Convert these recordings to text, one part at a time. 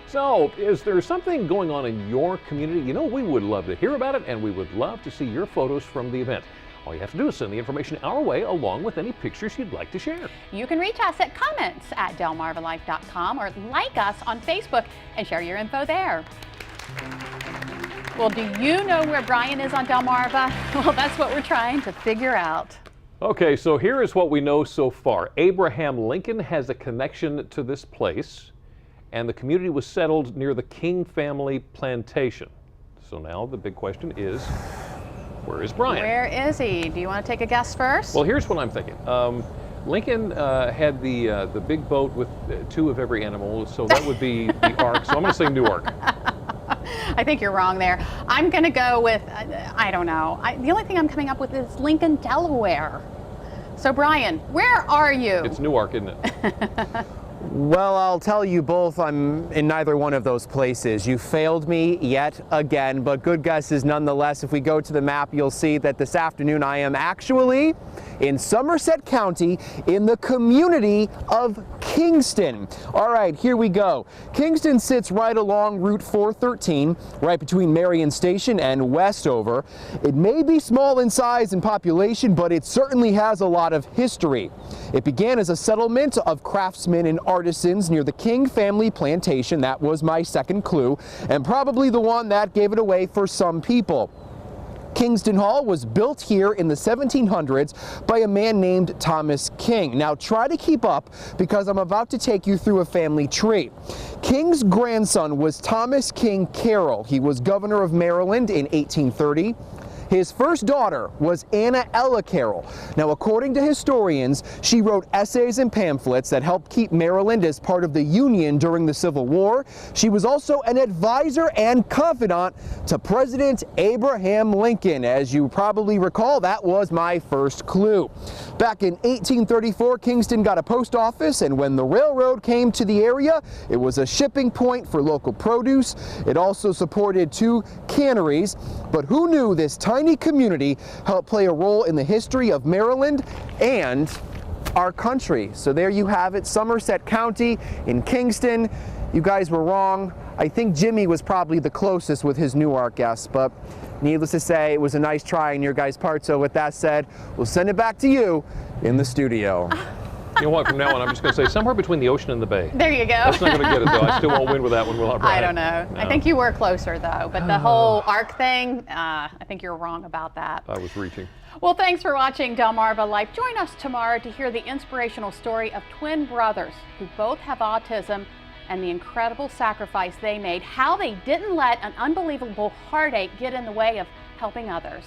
So, is there something going on in your community? You know, we would love to hear about it, and we would love to see your photos from the event. All you have to do is send the information our way, along with any pictures you'd like to share. You can reach us at comments@delmarvalife.com or like us on Facebook and share your info there. Well, do you know where Brian is on Delmarva? Well, that's what we're trying to figure out. Okay, so here is what we know so far. Abraham Lincoln has a connection to this place, and the community was settled near the King family plantation. So now the big question is, where is Brian? Where is he? Do you want to take a guess first? Well, here's what I'm thinking. Lincoln had the big boat with two of every animal, so that would be the Ark. So I'm going to say Newark. I think you're wrong there. I'm going to go with, I don't know. The only thing I'm coming up with is Lincoln, Delaware. So Brian, where are you? It's Newark, isn't it? Well, I'll tell you both, I'm in neither one of those places. You failed me yet again, but good guesses nonetheless. If we go to the map, you'll see that this afternoon I am actually in Somerset County in the community of Kingston. All right, here we go. Kingston sits right along Route 413, right between Marion Station and Westover. It may be small in size and population, but it certainly has a lot of history. It began as a settlement of craftsmen and artisans near the King family plantation. That was my second clue, and probably the one that gave it away for some people. Kingston Hall was built here in the 1700s by a man named Thomas King. Now try to keep up because I'm about to take you through a family tree. King's grandson was Thomas King Carroll. He was governor of Maryland in 1830. His first daughter was Anna Ella Carroll. Now, according to historians, she wrote essays and pamphlets that helped keep Maryland as part of the Union during the Civil War. She was also an advisor and confidant to President Abraham Lincoln. As you probably recall, that was my first clue. Back in 1834, Kingston got a post office, and when the railroad came to the area, it was a shipping point for local produce. It also supported two canneries, but who knew this tiny community helped play a role in the history of Maryland and our country. So there you have it, Somerset County in Kingston. You guys were wrong. I think Jimmy was probably the closest with his Newark guess, but needless to say, it was a nice try on your guys' part. So with that said, we'll send it back to you in the studio. You know what, from now on, I'm just going to say somewhere between the ocean and the bay. There you go. That's not going to get it, though. I still won't win with that one, will I, Brian? I don't know. No. I think you were closer, though. But the whole Ark thing, I think you're wrong about that. I was reaching. Well, thanks for watching Delmarva Life. Join us tomorrow to hear the inspirational story of twin brothers who both have autism and the incredible sacrifice they made, how they didn't let an unbelievable heartache get in the way of helping others.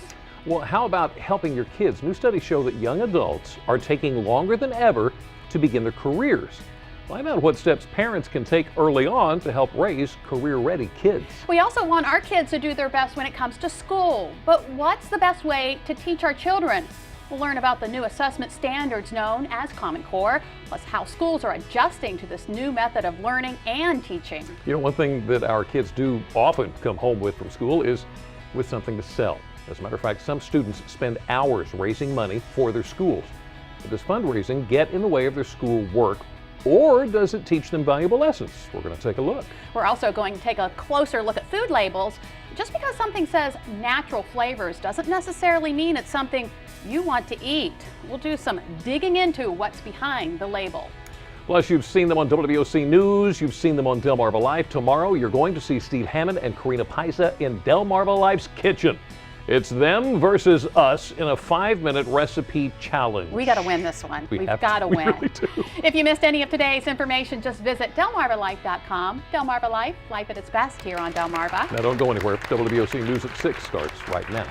Well, how about helping your kids? New studies show that young adults are taking longer than ever to begin their careers. Find out what steps parents can take early on to help raise career-ready kids. We also want our kids to do their best when it comes to school. But what's the best way to teach our children? We'll learn about the new assessment standards known as Common Core, plus how schools are adjusting to this new method of learning and teaching. You know, one thing that our kids do often come home with from school is with something to sell. As a matter of fact, some students spend hours raising money for their schools. But does fundraising get in the way of their school work, or does it teach them valuable lessons? We're going to take a look. We're also going to take a closer look at food labels. Just because something says natural flavors doesn't necessarily mean it's something you want to eat. We'll do some digging into what's behind the label. Plus, you've seen them on WWOC News, you've seen them on Delmarva Life. Tomorrow, you're going to see Steve Hammond and Karina Paisa in Delmarva Life's kitchen. It's them versus us in a 5-minute recipe challenge. We got to win this one. We've got to We win. really do. If you missed any of today's information, just visit delmarvalife.com. Delmarva Life, life at its best here on Delmarva. Now, don't go anywhere. WWOC News at 6 starts right now.